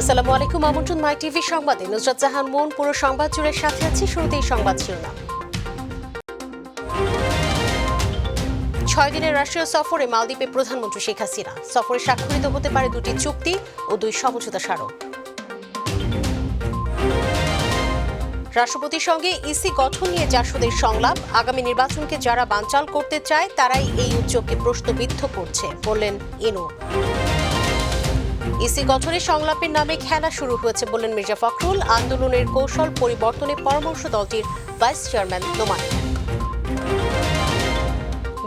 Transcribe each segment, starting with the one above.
আসসালামু আলাইকুম। আমন্ত্রণ মাই টিভি সংবাদে। নুসরাত জাহান মন পুরো সংবাদ জুড়ে সাথে আছি। শুরুতেই সংবাদ শিরোনাম। 6 দিনের রাষ্ট্রীয় সফরে মালদ্বীপে প্রধানমন্ত্রী শেখ হাসিনা। সফরে স্বাক্ষরিত হতে পারে 2টি চুক্তি ও 2 সমঝোতা স্মারক। রাষ্ট্রপতির সঙ্গে ইসি গঠন নিয়ে জাসদের সংলাপ। আগামী নির্বাচনকে যারা বানচাল করতে চায় তারাই এই উদ্যোগকে প্রশ্নবিদ্ধ করছে বললেন ইনু। ইসি গঠনের সংলাপের নামে খেলা শুরু হয়েছে বললেন মির্জা ফখরুল। আন্দোলনের কৌশল পরিবর্তনে পরামর্শ দলটির ভাইস চেয়ারম্যান নোমান।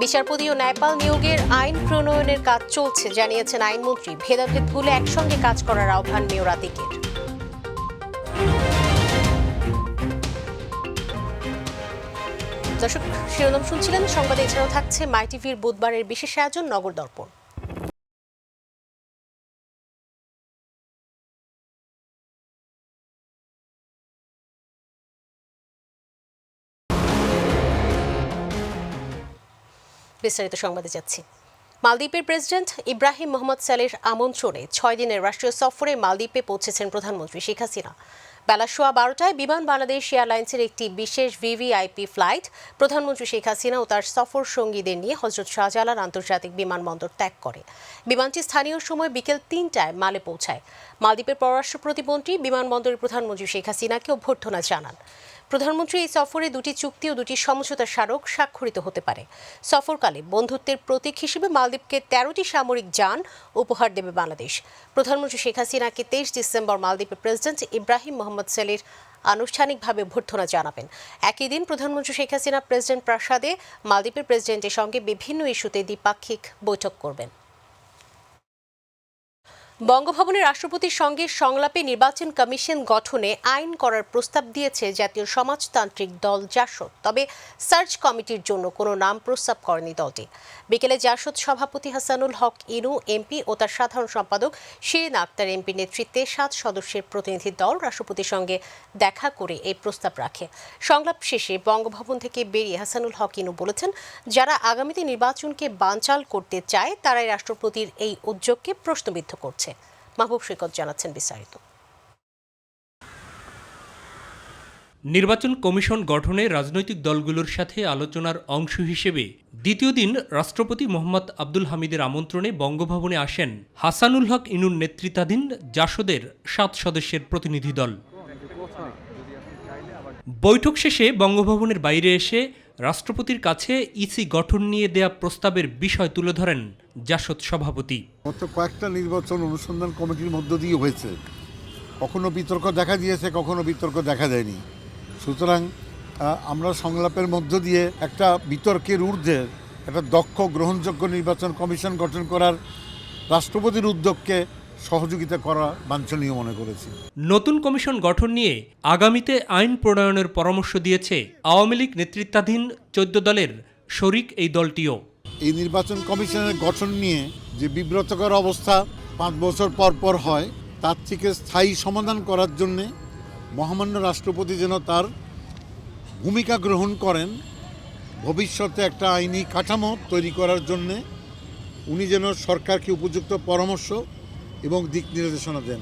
বিচারপতি ও ন্যায়পাল নিয়োগের আইন প্রণয়নের কাজ চলছে জানিয়েছেন আইনমন্ত্রী। ভেদাভেদ ভুলে একসঙ্গে কাজ করার আহ্বান মেয়র আতিকের। দর্শক, শিরোনাম শুনছিলেন। সংবাদে এছাড়াও থাকছে মাই টিভির বুধবারের বিশেষ আয়োজন নগর দর্পণ। বিস্তারিত সংবাদে যাচ্ছি। মালদ্বীপের প্রেসিডেন্ট ইব্রাহিম মোহাম্মদ সোলিহর আমন্ত্রণে 6 দিনের রাষ্ট্রীয় সফরে মালদ্বীপে পৌঁছেছেন প্রধানমন্ত্রী শেখ হাসিনা। বেলা 12:15টায় বিমান বাংলাদেশ এয়ারলাইন্সের একটি বিশেষ ভিভিআইপি ফ্লাইট প্রধানমন্ত্রী শেখ হাসিনা ও তার সফর সঙ্গীদের নিয়ে হজরত শাহজালাল আন্তর্জাতিক বিমানবন্দর ত্যাগ করে। বিমানটি স্থানীয় সময় বিকেল 3টায় মালে পৌঁছায়। মালদ্বীপের পররাষ্ট্র প্রতিমন্ত্রী বিমানবন্দরে প্রধানমন্ত্রী শেখ হাসিনাকে অভ্যর্থনা জানান। প্রধানমন্ত্রী এই সফরে 2টি চুক্তি ও 2টি সমঝোতা স্মারক স্বাক্ষরিত হতে পারে। সফরকালে বন্ধুত্বের প্রতীক হিসেবে মালদ্বীপকে 13টি সামরিক যান উপহার দেবে বাংলাদেশ। প্রধানমন্ত্রী শেখ হাসিনাকে 23 ডিসেম্বর মালদ্বীপের প্রেসিডেন্ট ইব্রাহিম মোহাম্মদ সোলিহর আনুষ্ঠানিকভাবে অভ্যর্থনা জানাবেন। একই দিন প্রধানমন্ত্রী শেখ হাসিনা প্রেসিডেন্ট প্রাসাদে মালদ্বীপের প্রেসিডেন্টের সঙ্গে বিভিন্ন ইস্যুতে দ্বিপাক্ষিক বৈঠক করবেন। বঙ্গভবনে রাষ্ট্রপতির সঙ্গে সংলাপে নির্বাচন কমিশন গঠনে আইন করার প্রস্তাব দিয়েছে জাতীয় সমাজতান্ত্রিক দল জাসদ। তবে সার্চ কমিটির জন্য কোনো নাম প্রস্তাব করেনি দলটি। বিকেলে জাসদ সভাপতি হাসানুল হক ইনু এমপি ও তার সাধারণ সম্পাদক শিরিন আক্তার এমপির নেতৃত্বে 7 সদস্যের প্রতিনিধি দল রাষ্ট্রপতির সঙ্গে দেখা করে এই প্রস্তাব রাখে। সংলাপ শেষে বঙ্গভবন থেকে বেরিয়ে হাসানুল হক ইনু বলেছেন, যারা আগামীতে নির্বাচনকে বানচাল করতে চায় তারাই রাষ্ট্রপতির এই উদ্যোগকে প্রশ্নবিদ্ধ করছে। মাহবুব সৈকত জানাচ্ছেন বিস্তারিত। নির্বাচন কমিশন গঠনে রাজনৈতিক দলগুলোর সাথে আলোচনার অংশ হিসেবে দ্বিতীয় দিন রাষ্ট্রপতি মোহাম্মদ আব্দুল হামিদের আমন্ত্রণে বঙ্গভবনে আসেন হাসানুল হক ইনুর নেতৃত্বাধীন জাসদের 7 সদস্যের প্রতিনিধি দল। বৈঠক শেষে বঙ্গভবনের বাইরে এসে রাষ্ট্রপতির কাছে ইসি গঠন নিয়ে দেয়া প্রস্তাবের বিষয় তুলে ধরেন জাসদ সভাপতি। গত কয়েকটা নির্বাচন অনুসন্ধান কমিটির মধ্য দিয়ে হয়েছে, কখনো বিতর্ক দেখা দিয়েছে, কখনো বিতর্ক দেখা দেয়নি। সুতরাং আমরা সংলাপের মধ্য দিয়ে একটা বিতর্কের ঊর্ধ্বে একটা দক্ষ গ্রহণযোগ্য নির্বাচন কমিশন গঠন করার রাষ্ট্রপতির উদ্যোগকে সহযোগিতা করা বাঞ্ছনীয় মনে করেছি। নতুন কমিশন গঠন নিয়ে আগামীতে আইন প্রণয়নের পরামর্শ দিয়েছে আওয়ামী লীগ নেতৃত্বাধীন 14 দলের শরিক এই দলটিও। এই নির্বাচন কমিশনের গঠন নিয়ে যে বিব্রতকর অবস্থা 5 বছর পর পর হয়, তার থেকে স্থায়ী সমাধান করার জন্যে মহামান্য রাষ্ট্রপতি যেন তার ভূমিকা গ্রহণ করেন, ভবিষ্যতে একটা আইনি কাঠামো তৈরি করার জন্যে উনি যেন সরকারকে উপযুক্ত পরামর্শ এবং দিক নির্দেশনা দেন।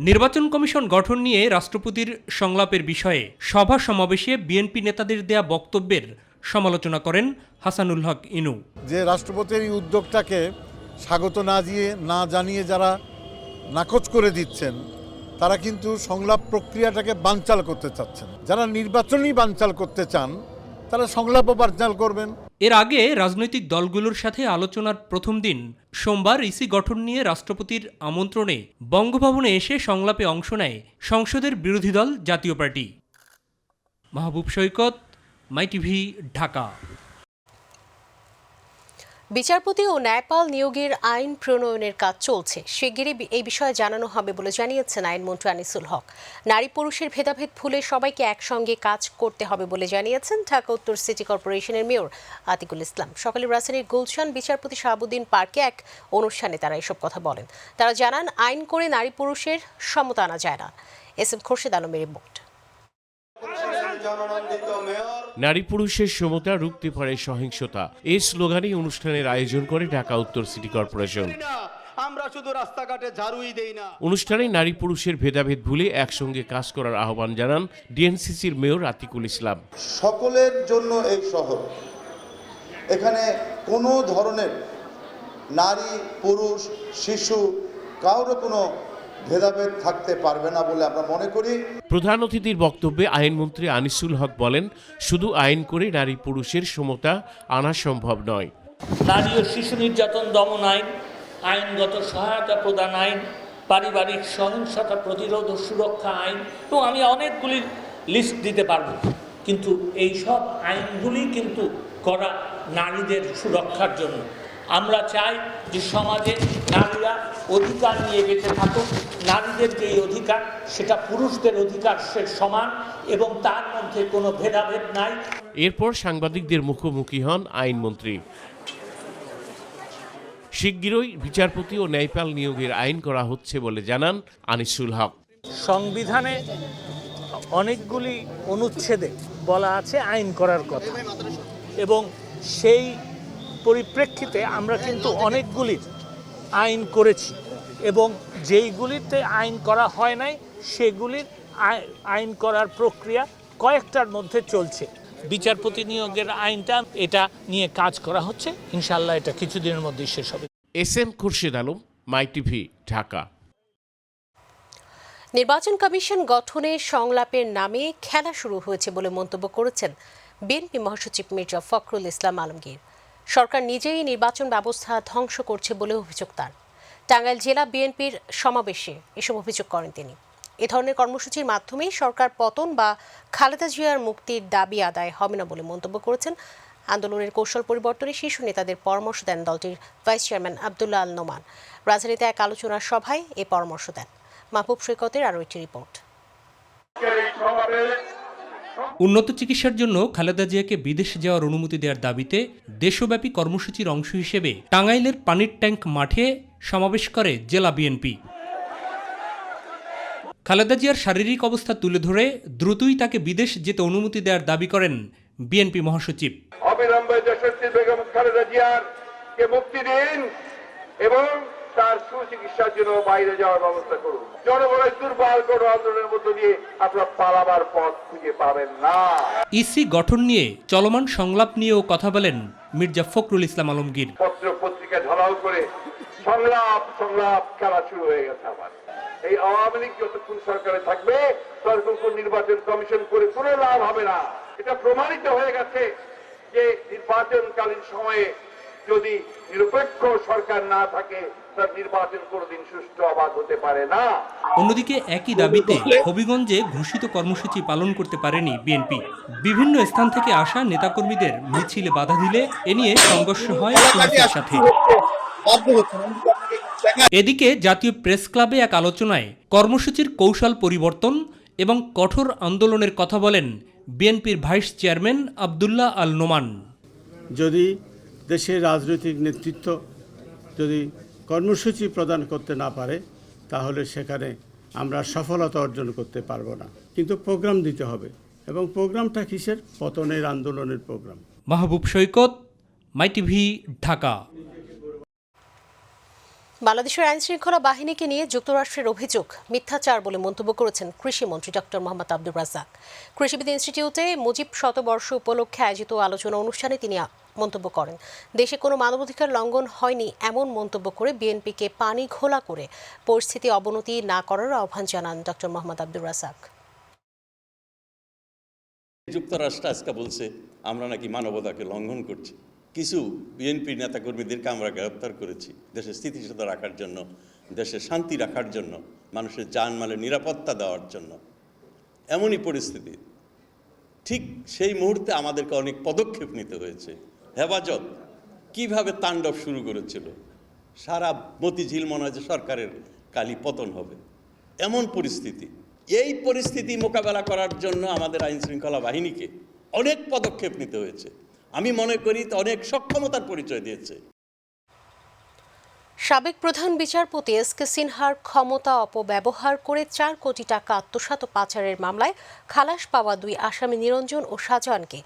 নির্বাচন কমিশন গঠন নিয়ে রাষ্ট্রপতির সংলাপের বিষয়ে সভা সমাবেশে বিএনপি নেতাদের দেয়া বক্তব্যের সমালোচনা করেন হাসানুল হক ইনু। যে রাষ্ট্রপতির এই উদ্যোগটাকে স্বাগত না জানিয়ে যারা নাকচ করে দিচ্ছেন, তারা কিন্তু সংলাপ প্রক্রিয়াটাকে বানচাল করতে চাচ্ছেন। যারা নির্বাচনই বানচাল করতে চান তারা সংলাপও বানচাল করবেন। এর আগে রাজনৈতিক দলগুলোর সাথে আলোচনার প্রথম দিন সোমবার ইসি গঠন নিয়ে রাষ্ট্রপতির আমন্ত্রণে বঙ্গভবনে এসে সংলাপে অংশ নেয় সংসদের বিরোধী দল জাতীয় পার্টি। মাহবুব সৈকত, মাই টিভি, ঢাকা। বিচারপতি ও ন্যায়পাল নিয়োগের আইন প্রণয়নের কাজ চলছে। শিগগিরই এই বিষয়ে জানানো হবে বলে জানিয়েছেন আইনমন্ত্রী আনিসুল হক। নারী পুরুষের ভেদাভেদ ভুলে সবাইকে একসঙ্গে কাজ করতে হবে বলে জানিয়েছেন ঢাকা উত্তর সিটি কর্পোরেশনের মেয়র আতিকুল ইসলাম। সকালে রাজধানীর গুলশান বিচারপতি শাহাবুদ্দিন পার্কে এক অনুষ্ঠানে তারা এসব কথা বলেন। তারা জানান, আইন করে নারী পুরুষের সমতা আনা যায় না। এসএম খোরশেদ আলমের রিপোর্ট। নারী পুরুষের সমতা, রুখতে পারে সহিংসতা, এই স্লোগানে অনুষ্ঠানের আয়োজন করে ঢাকা উত্তর সিটি কর্পোরেশন। আমরা শুধু রাস্তাঘাটে ঝাড়ুই দেই না। অনুষ্ঠানে নারী পুরুষের ভেদাভেদ ভুলে একসঙ্গে কাজ করার আহ্বান জানান ডিএনসিসির মেয়র আতিকুল ইসলাম। সকলের জন্য এই শহর, এখানে কোনো ধরনের নারী পুরুষ শিশু কারোর কোনো ভেদাভেদ থাকতে পারবে না বলে আমরা মনে করি। প্রধান অতিথির বক্তব্যে আইনমন্ত্রী আনিসুল হক বলেন, শুধু আইন করে নারী পুরুষের সমতা আনা সম্ভব নয়। নারী ও শিশু নির্যাতন দমন আইন, আইনগত সহায়তা প্রদান আইন, পারিবারিক সহিংসতা প্রতিরোধ ও সুরক্ষা আইন, এবং আমি অনেকগুলি লিস্ট দিতে পারব, কিন্তু এই সব আইনগুলি কিন্তু করা নারীদের সুরক্ষার জন্য। আমরা চাই যে সমাজে নারীরা অধিকার নিয়ে বেঁচে থাকুক, নারীদের যে অধিকার সেটা পুরুষদের অধিকার সে সমান এবং তার মধ্যে কোনো ভেদাভেদ নাই। এরপর সাংবাদিকদের মুখোমুখি হন আইনমন্ত্রী। শিগগিরই বিচারপতি ও ন্যায়পাল নিয়োগের আইন করা হচ্ছে বলে জানান আনিসুল হক। সংবিধানে অনেকগুলি অনুচ্ছেদে বলা আছে আইন করার কথা, এবং সেই পরিপ্রেক্ষিতে আমরা কিন্তু অনেকগুলি আইন করেছি, এবং যেইগুলিতে আইন করা হয় নাই সেগুলির আইন করার প্রক্রিয়া কয়েকটার মধ্যে চলছে। বিচারপতি নিয়োগের আইনটা এটা নিয়ে কাজ করা হচ্ছে, ইনশাআল্লাহ এটা কিছুদিনের মধ্যেই শেষ হবে। SM খুরশেদ আলম, মাই টিভি, ঢাকা। নির্বাচন কমিশন গঠনে সংলাপের নামে খেলা শুরু হয়েছে বলে মন্তব্য করেছেন বিএনপি মহাসচিব মির্জা ফখরুল ইসলাম আলমগীর। সরকার নিজেই নির্বাচন ব্যবস্থা ধ্বংস করছে বলে অভিযোগ তার। টাঙ্গাইল জেলা বিএনপির সমাবেশে এসব অভিযোগ করেন তিনি। এ ধরনের কর্মসূচির মাধ্যমেই সরকার পতন বা খালেদা জিয়ার মুক্তির দাবি আদায় হবে না বলে মন্তব্য করেছেন। আন্দোলনের কৌশল পরিবর্তনে শীর্ষ নেতাদের পরামর্শ দেন দলটির ভাইস চেয়ারম্যান আব্দুল্লাহ আল নোমান। রাজধানীতে এক আলোচনা সভায় এ পরামর্শ দেন। মাহবুব সৈকতের আরও একটি রিপোর্ট। উন্নত চিকিৎসার জন্য খালেদা জিয়াকে বিদেশে যাওয়ার অনুমতি দেওয়ার দাবিতে দেশব্যাপী কর্মসূচির অংশ হিসেবে টাঙ্গাইলের পানির ট্যাঙ্ক মাঠে সমাবেশ করে জেলা বিএনপি। খালেদা জিয়ার শারীরিক অবস্থা তুলে ধরে দ্রুতই তাকে বিদেশ যেতে অনুমতি দেওয়ার দাবি করেন বিএনপি মহাসচিব। অবিলম্বে দেশনেত্রী বেগম খালেদা জিয়ারকে মুক্তি দিন এবং তার সুচিকিৎসার জন্য বাইরে যাওয়ার ব্যবস্থা করুন। জনগণের দুর্বল কোনো আন্দোলনের মধ্য দিয়ে আপনারা পালাবার পথ খুঁজে পাবেন না। ইসি গঠন নিয়ে চলমান সংলাপ নিয়েও কথা বলেন মির্জা ফখরুল ইসলাম আলমগীর। পত্র পত্রিকা ঢালাও করে সংলাপ খেলা শুরু হয়ে গেছে আবার। এই আওয়ামী লীগ যতক্ষণ সরকারে থাকবে ততক্ষণ নির্বাচন কমিশন করে কোনো লাভ হবে না। এটা প্রমাণিত হয়ে গেছে যে নির্বাচনকালীন সময়ে যদি নিরপেক্ষ সরকার না থাকে তার নির্বাচন কোনোদিন সুষ্ঠু অবাধ হতে পারে না। অন্যদিকে একই দাবিতে হবিগঞ্জে ঘোষিত কর্মসূচি পালন করতে পারেনি বিএনপি। বিভিন্ন স্থান থেকে আসা নেতাকর্মীদের মিছিলে বাধা দিলে এ নিয়ে সংঘর্ষ হয় পুলিশের সাথে। এদিকে জাতীয় প্রেস ক্লাবে এক আলোচনায় কর্মসূচির কৌশল পরিবর্তন এবং কঠোর আন্দোলনের কথা বলেন বিএনপির ভাইস চেয়ারম্যান আব্দুল্লাহ আল নোমান। যদি দেশের রাজনৈতিক নেতৃত্ব যদি কর্মসূচি প্রদান করতে না পারে তাহলে সেখানে আমরা সফলতা অর্জন করতে পারবো না, কিন্তু প্রোগ্রাম দিতে হবে। এবং প্রোগ্রামটা কিসের? পতনের আন্দোলনের প্রোগ্রাম। মাহবুব সৈকত, মাই টিভি, ঢাকা। বাংলাদেশের আইনশৃঙ্খলা বাহিনীকে নিয়ে যুক্তরাষ্ট্রের অভিযোগ মিথ্যাচার বলে মন্তব্য করেছেন কৃষিমন্ত্রী ডক্টর মোহাম্মদ আব্দুর রাজ্জাক। কৃষিবিদ ইনস্টিটিউটে মুজিব শতবর্ষ উপলক্ষে আয়োজিত আলোচনা অনুষ্ঠানে তিনি মন্তব্য করেন, দেশে কোনো মানবাধিকার লঙ্ঘন হয়নি এমন মন্তব্য করে বিএনপিকে পানি ঘোলা করে পরিস্থিতি অবনতি না করার আহ্বান জানান ডক্টর মোহাম্মদ আব্দুর রাজ্জাক। যুক্তরাষ্ট্র আজকে বলছে আমরা নাকি মানবতাকে লঙ্ঘন করছি। কিছু বিএনপি নেতাকর্মীদেরকে আমরা গ্রেপ্তার করেছি দেশের স্থিতিশীলতা রাখার জন্য, দেশের শান্তি রাখার জন্য, মানুষের জানমালের নিরাপত্তা দেওয়ার জন্য। এমনই পরিস্থিতি, ঠিক সেই মুহূর্তে আমাদেরকে অনেক পদক্ষেপ নিতে হয়েছে। হেফাজত কিভাবে তাণ্ডব শুরু করেছিল, সারা মতিঝিল মনে হয় যে সরকারের কালই পতন হবে, এমন পরিস্থিতি। এই পরিস্থিতি মোকাবেলা করার জন্য আমাদের আইনশৃঙ্খলা বাহিনীকে অনেক পদক্ষেপ নিতে হয়েছে। আমি মনে করি অনেক সক্ষমতার পরিচয় দিয়েছে। সাবেক প্রধান বিচারপতি এসকে সিনহার ক্ষমতা অপব্যবহার করে 4 কোটি টাকা আত্মসাৎ ও পাচারের মামলায় খালাস পাওয়া 2 আসামি নিরঞ্জন ও শাহজাহানকে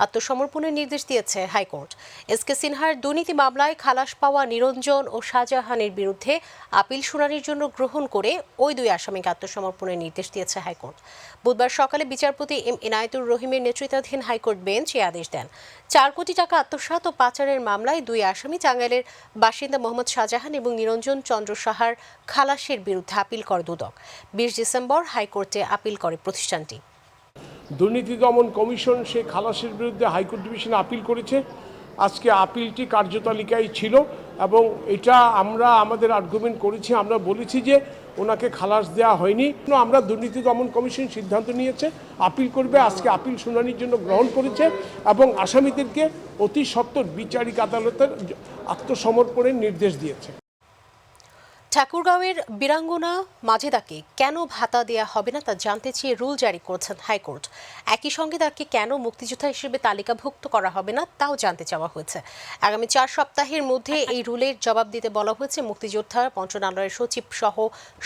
আত্মসমর্পণের নির্দেশ দিয়েছে হাইকোর্ট। এসকে সিনহার দুর্নীতি মামলায় খালাস পাওয়া নিরঞ্জন ও শাহজাহানের বিরুদ্ধে আপিল শুনানির জন্য গ্রহণ করে ওই 2 আসামিকে আত্মসমর্পণের নির্দেশ দিয়েছে হাইকোর্ট। বুধবার সকালে বিচারপতি এম ইনায়েতুর রহিমের নেতৃত্বাধীন হাইকোর্ট বেঞ্চ এই আদেশ দেন। 4 কোটি টাকা আত্মসাৎ ও পাচারের মামলায় 2 আসামি টাঙ্গাইলের বাসিন্দা মোহাম্মদ শাহজাহান এবং নিরঞ্জন চন্দ্র সাহার খালাসের বিরুদ্ধে আপিল করে দুদক। 20 ডিসেম্বর হাইকোর্টে আপিল করে প্রতিষ্ঠানটি। দুর্নীতি দমন কমিশন সে খালাসের বিরুদ্ধে হাইকোর্ট ডিভিশনে আপিল করেছে। আজকে আপিলটি কার্যতালিকায় ছিল এবং এটা আমরা আমাদের আর্গুমেন্ট করেছি। আমরা বলেছি যে ওনাকে খালাস দেওয়া হয়নি। আমরা দুর্নীতি দমন কমিশন সিদ্ধান্ত নিয়েছে আপিল করবে। আজকে আপিল শুনানির জন্য গ্রহণ করেছে এবং আসামিদেরকে অতি সত্বর বিচারিক আদালতের আত্মসমর্পণের নির্দেশ দিয়েছে। ঠাকুরগাঁওয়ের বীরাঙ্গনা মাজেদাকে কেন ভাতা দেয়া হবে না তা জানতে চেয়ে রুল জারি করেছেন হাইকোর্ট। একই সঙ্গে তাকে কেন মুক্তিযোদ্ধা হিসেবে তালিকাভুক্ত করা হবে না তাও জানতে চাওয়া হয়েছে। আগামী 4 সপ্তাহের মধ্যে এই রুলের জবাব দিতে বলা হয়েছে মুক্তিযোদ্ধা মন্ত্রণালয়ের সচিব সহ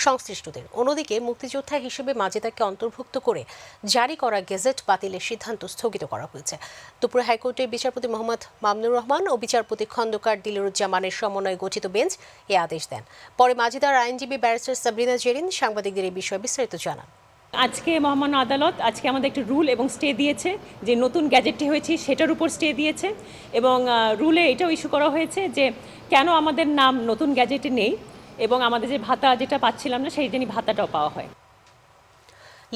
সংশ্লিষ্টদের। অন্যদিকে মুক্তিযোদ্ধা হিসেবে মাজেদাকে অন্তর্ভুক্ত করে জারি করা গেজেট বাতিলের সিদ্ধান্ত স্থগিত করা হয়েছে। দুপুরে হাইকোর্টের বিচারপতি মোহাম্মদ মামুনুর রহমান ও বিচারপতি খন্দকার দিলুরুজ্জামানের সমন্বয়ে গঠিত বেঞ্চ এ আদেশ দেন। পরে মাজিদার আইনজীবী ব্যারিস্টার সাবরিনা জেরিন সাংবাদিকদের এই বিষয়ে বিস্তারিত জানান। আজকে মহামান্য আদালত আজকে আমাদের একটা রুল এবং স্টে দিয়েছে, যে নতুন গ্যাজেটটি হয়েছে সেটার উপর স্টে দিয়েছে এবং রুলে এটাও ইস্যু করা হয়েছে যে কেন আমাদের নাম নতুন গ্যাজেটে নেই এবং আমাদের যে ভাতা যেটা পাচ্ছিলাম না সেই জন্য ভাতাটাও পাওয়া হয়।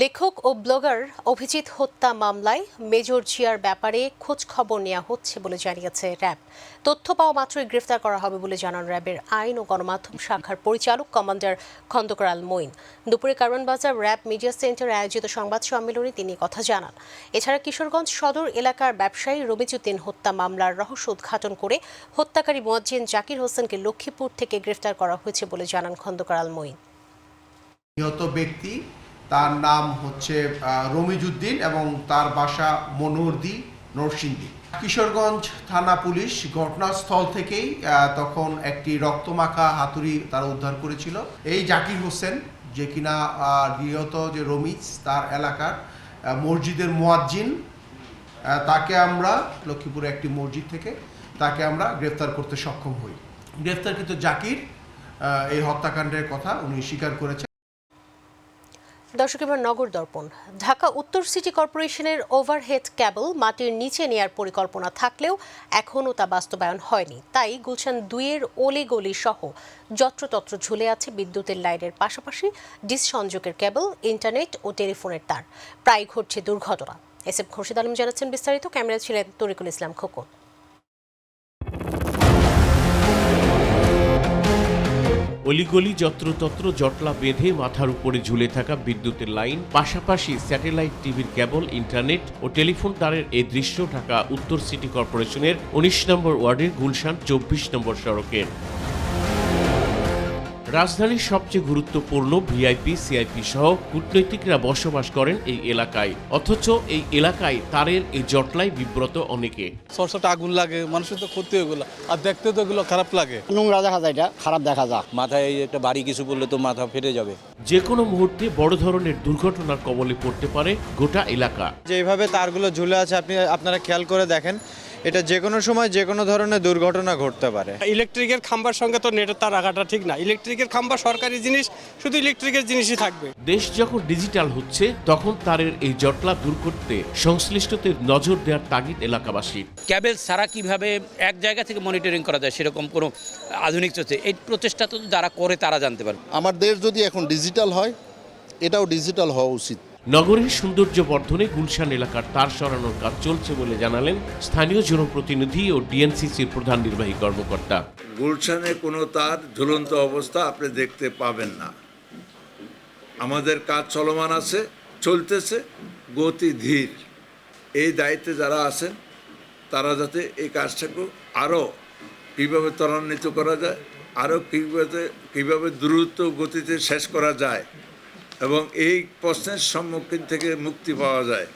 লেখক ও ব্লগার অভিজিৎ হত্যা মামলায় মেজর জিয়ার ব্যাপারে খোঁজ খবর নেওয়া হচ্ছে বলে জানিয়েছে র্যাব। তথ্য পাওয়া মাত্রই গ্রেফতার করা হবে বলে জানান র্যাবের আইন ও গণমাধ্যম শাখার পরিচালক কমান্ডার খন্দকার আল মঈন। দুপুরে কারওয়ানবাজার র্যাব মিডিয়া সেন্টারে আয়োজিত সংবাদ সম্মেলনে তিনি কথা জানান। এছাড়া কিশোরগঞ্জ সদর এলাকার ব্যবসায়ী রবিজুদ্দিন হত্যা মামলার রহস্য উদ্ঘাটন করে হত্যাকারী মুয়াজ্জিন জাকির হোসেনকে লক্ষ্মীপুর থেকে গ্রেফতার করা হয়েছে বলে জানান খন্দকার আল মঈন। নিহত ব্যক্তি তার নাম হচ্ছে রমিজুদ্দিন এবং তার বাসা মনোহরদী নরসিংদী। কিশোরগঞ্জ থানা পুলিশ ঘটনাস্থল থেকেই তখন একটি রক্তমাখা হাতুড়ি তারা উদ্ধার করেছিল। এই জাকির হোসেন যে কিনা নিহত যে রমিজ তার এলাকার মসজিদের মুয়াজ্জিন, তাকে আমরা লক্ষ্মীপুরে একটি মসজিদ থেকে তাকে আমরা গ্রেফতার করতে সক্ষম হই। গ্রেফতারকৃত জাকির এই হত্যাকাণ্ডের কথা উনি স্বীকার করেছেন। দর্শক, এবার নগর দর্পণ। ঢাকা উত্তর সিটি কর্পোরেশনের ওভারহেড কেবল মাটির নিচে নেয়ার পরিকল্পনা থাকলেও এখনও তা বাস্তবায়ন হয়নি। তাই গুলশান 2-এর অলিগলি সহ যত্রতত্র ঝুলে আছে বিদ্যুতের লাইনের পাশাপাশি ডিশ সংযোগের কেবল, ইন্টারনেট ও টেলিফোনের তার। প্রায় ঘটছে দুর্ঘটনা। এসএফ খোরশেদ আলম জানাচ্ছেন বিস্তারিত। ক্যামেরায় ছিলেন তরিকুল ইসলাম খোকন। অলিগলি যত্রতত্র জটলা বেঁধে মাথার উপরে ঝুলে থাকা বিদ্যুতের লাইন, পাশাপাশি স্যাটেলাইট টিভির কেবল, ইন্টারনেট ও টেলিফোন তারের এই দৃশ্য ঢাকা উত্তর সিটি কর্পোরেশনের 19 নম্বর ওয়ার্ডের গুলশান 24 নম্বর সড়কের। রাজধানীর সবচেয়ে গুরুত্বপূর্ণ ভিআইপি, সিআইপি সহ কূটনৈতিকরা বসবাস করেন এই এলাকায়। অথচ এই এলাকায় তারের এই জটলায় বিব্রত অনেকে। সরষাটা আগুন লাগে, মানুষের তো ক্ষতি এগুলো, আর দেখতে তো এগুলো খারাপ লাগে। নোংরা দেখা যায়, এটা খারাপ দেখা যায়। মাথায় একটা বাড়ি কিছু পড়লে তো মাথা ফেটে যাবে। যে কোনো মুহূর্তে বড় ধরনের দুর্ঘটনার কবলে পড়তে পারে গোটা এলাকা। যেভাবে তারগুলো ঝুলে আছে আপনারা খেয়াল করে দেখেন, এটা যে কোনো সময় যে কোনো ধরনের দুর্ঘটনা ঘটতে পারে। ইলেকট্রিকের খাম্বার সঙ্গে তো নেটের তার রাখাটা ঠিক না। ইলেকট্রিকের খাম্বা সরকারি জিনিস, শুধু ইলেকট্রিকের জিনিসই থাকবে। দেশ যখন ডিজিটাল হচ্ছে তখন তারের এই জটলা দূর করতে সংশ্লিষ্টদের নজর দেওয়ার তাগিদ এলাকাবাসীর। ক্যাবেল ছাড়া কিভাবে এক জায়গা থেকে মনিটরিং করা যায় সেরকম কোনো আধুনিক চলছে, এই প্রচেষ্টা তো যারা করে তারা জানতে পারবে। আমার দেশ যদি এখন ডিজিটাল হয়, এটাও ডিজিটাল হওয়া উচিত। নগরীর সৌন্দর্য বর্ধনে গুলশান এলাকার তার সরানোর কাজ চলছে বলে জানালেন স্থানীয় জনপ্রতিনিধি ও ডিএনসিসির প্রধান নির্বাহী কর্মকর্তা। গুলশানে কোনো তার ঝুলন্ত অবস্থা আপনি দেখতে পাবেন না। আমাদের কাজ চলমান আছে, চলতেছে, গতি ধীর। এই দায়িত্বে যারা আছেন তারা যাতে এই কাজটাকে আরও কীভাবে ত্বরান্বিত করা যায়, আরও কীভাবে দ্রুত গতিতে শেষ করা যায় এবং এই প্রশ্নের সম্মুখীন থেকে মুক্তি পাওয়া যায়,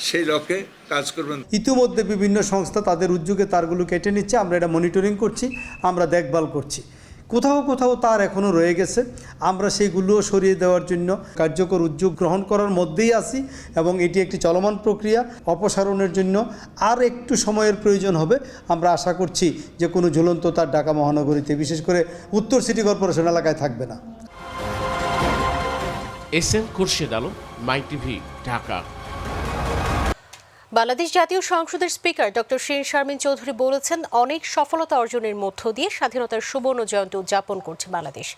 সেই লক্ষ্যে কাজ করবেন। ইতিমধ্যে বিভিন্ন সংস্থা তাদের উদ্যোগে তারগুলো কেটে নিচ্ছে, আমরা এটা মনিটরিং করছি, আমরা দেখভাল করছি। কোথাও কোথাও তার এখনও রয়ে গেছে। আমরা সেইগুলোও সরিয়ে দেওয়ার জন্য কার্যকর উদ্যোগ গ্রহণ করার মধ্যেই আছি এবং এটি একটি চলমান প্রক্রিয়া। অপসারণের জন্য আর একটু সময়ের প্রয়োজন হবে। আমরা আশা করছি যে কোনো ঝুলন্ত তার ঢাকা মহানগরীতে, বিশেষ করে উত্তর সিটি কর্পোরেশন এলাকায় থাকবে না। SM খুরশেদ আলম, মাই টিভি, ঢাকা। বাংলাদেশ জাতীয় সংসদের স্পিকার ডক্টর শিরীন শারমিন চৌধুরী বলেছেন, অনেক সফলতা অর্জনের মধ্য দিয়ে স্বাধীনতার সুবর্ণ জয়ন্তী উদযাপন করছে বাংলাদেশ।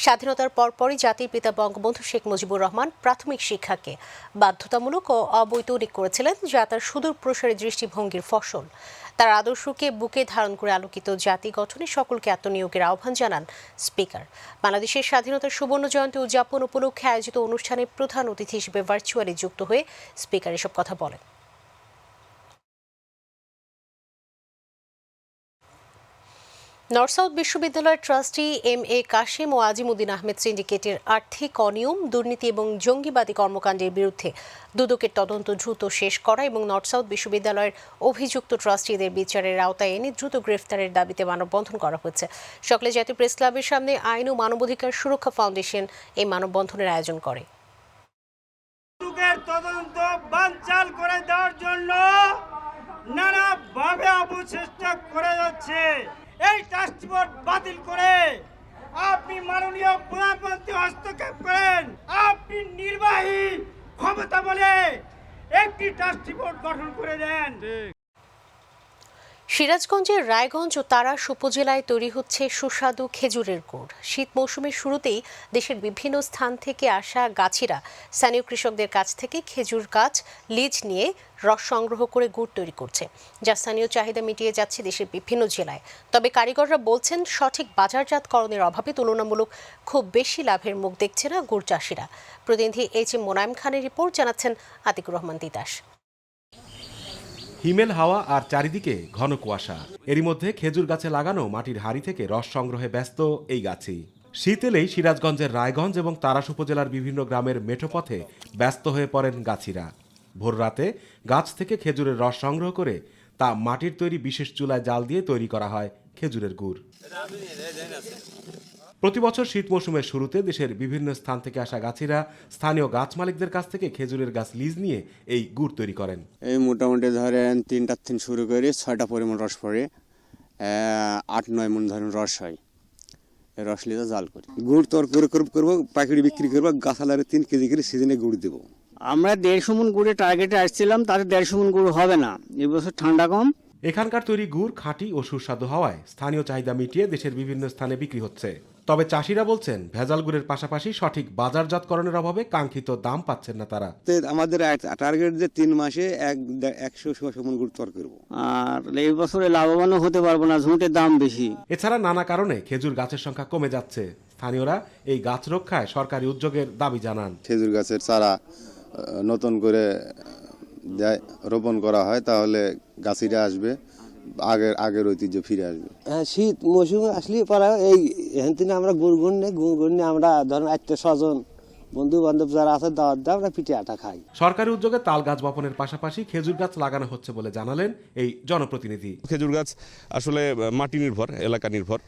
স্বাধীনতার পরপরই জাতির পিতা বঙ্গবন্ধু শেখ মুজিবুর রহমান প্রাথমিক শিক্ষাকে বাধ্যতামূলক ও অবৈতনিক করেছিলেন, যা তার সুদূর প্রসারী দৃষ্টিভঙ্গির ফসল। তার আদর্শকে বুকে ধারণ করে আলোকিত জাতি গঠনে সকলকে আত্মনিয়োগের আহ্বান জানান স্পিকার। বাংলাদেশের স্বাধীনতার সুবর্ণ জয়ন্তী উদযাপন উপলক্ষে আয়োজিত অনুষ্ঠানে প্রধান অতিথি হিসেবে ভার্চুয়ালি যুক্ত হয়ে স্পিকার এসব কথা বলেন। নর্থ সাউথ বিশ্ববিদ্যালয়ের ট্রাস্টি MA কাশেম ও আজিমুদ্দিন আহমেদ সিন্ডিকেটের আর্থিক অনিয়ম, দুর্নীতি এবং জঙ্গিবাদী কর্মকাণ্ডের বিরুদ্ধে দুদকের তদন্ত দ্রুত শেষ করা এবং নর্থ সাউথ বিশ্ববিদ্যালয়ের অভিযুক্ত ট্রাস্টিদের বিচারের আওতায় এনে দ্রুত গ্রেফতারের দাবিতে মানববন্ধন করা হয়েছে। সকালে জাতীয় প্রেস ক্লাবের সামনে আইন ও মানবাধিকার সুরক্ষা ফাউন্ডেশন এই মানববন্ধনের আয়োজন করে। তদন্ত বানচাল করে দেওয়ার জন্য নানাভাবে অপচেষ্টা করে যাচ্ছে। এই ট্রাস্টি বোর্ড বাতিল করে আপনি মাননীয় প্রধানমন্ত্রী হস্তক্ষেপ করেন, আপনি নির্বাহী ক্ষমতা বলে একটি ট্রাস্টি বোর্ড গঠন করে দেন। সিরাজগঞ্জের রায়গঞ্জ ও তারাস উপজেলায় তৈরি হচ্ছে সুস্বাদু খেজুরের গুড়। শীত মৌসুমের শুরুতেই দেশের বিভিন্ন স্থান থেকে আসা গাছিরা স্থানীয় কৃষকদের কাছ থেকে খেজুর গাছ লিজ নিয়ে রস সংগ্রহ করে গুড় তৈরি করছে, যা স্থানীয় চাহিদা মিটিয়ে যাচ্ছে দেশের বিভিন্ন জেলায়। তবে কারিগররা বলছেন, সঠিক বাজারজাতকরণের অভাবে তুলনামূলক খুব বেশি লাভের মুখ দেখছে না গুড় চাষিরা। প্রতিনিধি HM মোনায়েম খানের রিপোর্ট, জানাচ্ছেন আতিকুর রহমান তিতাস। হিমেল হাওয়া আর চারিদিকে ঘন কুয়াশা। এরই মধ্যে খেজুর গাছে লাগানো মাটির হাড়ি থেকে রস সংগ্রহে ব্যস্ত এই গাছি। শীত এলেই সিরাজগঞ্জের রায়গঞ্জ এবং তারাস উপজেলার বিভিন্ন গ্রামের মেঠোপথে ব্যস্ত হয়ে পড়েন গাছিরা। ভোর রাতে গাছ থেকে খেজুরের রস সংগ্রহ করে তা মাটির তৈরি বিশেষ চুলায় জাল দিয়ে তৈরি করা হয় খেজুরের গুড়। প্রতি বছর শীত মৌসুমের শুরুতে দেশের বিভিন্ন স্থান থেকে আসা গাছিরা স্থানীয় গাছ মালিকদের কাছ থেকে খেজুরের গাছ লিজ নিয়ে এই গুড় তৈরি করেন। এই মোটামুটি ধরেন 3টার থেকে শুরু করে 6টা পরিমাণ রস পড়ে, 8-9 মণ ধরেন রস হয়। এই রস লিজে জাল করি, গুড় তরকারি করবো, পাইকারি বিক্রি করবো, গাছালারে 3 কেজি করে সিজনে গুড় দেবো। আমরা 150 মণ গুড়ে টার্গেটে আসছিলাম, তাতে 150 মণ গুড় হবে না, এবছর ঠান্ডা কম। এখানকার তৈরি গুড় খাঁটি ও সুস্বাদু হওয়ায় স্থানীয় চাহিদা মিটিয়ে দেশের বিভিন্ন স্থানে বিক্রি হচ্ছে। তবে চাষিরা বলছেন, ভেজাল গুড়ের পাশাপাশি সঠিক বাজারজাতকরণের অভাবে কাঙ্ক্ষিত দাম পাচ্ছেন না তারা। আমাদের টার্গেট যে 3 মাসে 100 মণ গুড় তৈরি করবো, আর এই বছরে লাভবানও হতে পারবো না, ঝুঁটের দাম বেশি। এছাড়া নানা কারণে খেজুর গাছের সংখ্যা কমে যাচ্ছে। স্থানীয়রা এই গাছ রক্ষায় সরকারি উদ্যোগের দাবি জানান। খেজুর গাছের চারা নতুন করে রোপণ করা হয়, তাহলে গাছিরা আসবে, আগের ঐতিহ্য ফিরে আসবে। শীত মৌসুমে আসলে পরে এই এখান থেকে আমরা গুড় নিয়ে আমরা ধরেন 800 বন্ধু বান্ধব যারা আছে দাওয়াত দিয়ে আমরা পিঠে আটা খাই। সরকারি উদ্যোগে তাল গাছ বপনের পাশাপাশি খেজুর গাছ লাগানো হচ্ছে বলে জানালেন এই জনপ্রতিনিধি। খেজুর গাছ আসলে মাটি নির্ভর, এলাকা নির্ভর,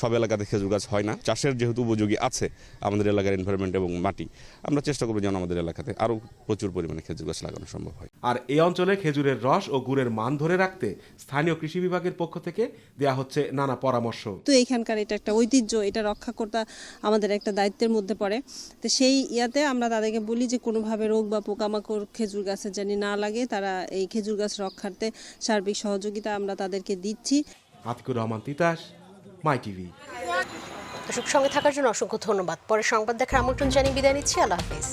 সব এলাকাতে খেজুর গাছ হয় না। চাষের যেহেতু উপযোগী আছে আমাদের এলাকার এনভায়রনমেন্ট এবং মাটি, আমরা চেষ্টা করবো যেন আমাদের এলাকাতে আরও প্রচুর পরিমাণে খেজুর গাছ লাগানো সম্ভব হয়। আর এই অঞ্চলে খেজুরের রস ও গুড়ের মান ধরে রাখতে স্থানীয় কৃষি বিভাগের পক্ষ থেকে দেয়া হচ্ছে নানা পরামর্শ। তো এখানকার এটা একটা ঐতিহ্য, এটা রক্ষা করতে আমাদের একটা দায়িত্বের মধ্যে পড়ে। তো সেই ইয়াতে আমরা তাদেরকে বলি যে কোনোভাবে রোগ বা পোকামাকড় খেজুর গাছের জানি না লাগে, তারা এই খেজুর গাছ রক্ষার্থে সার্বিক সহযোগিতা আমরা তাদেরকে দিচ্ছি। আতিকুর রহমান তিতাস, মাই টিভি। দর্শক, সঙ্গে থাকার জন্য অসংখ্য ধন্যবাদ। পরে সংবাদ দেখার আমন্ত্রণ জানিয়ে বিদায় নিচ্ছি। আল্লাহ হাফেজ।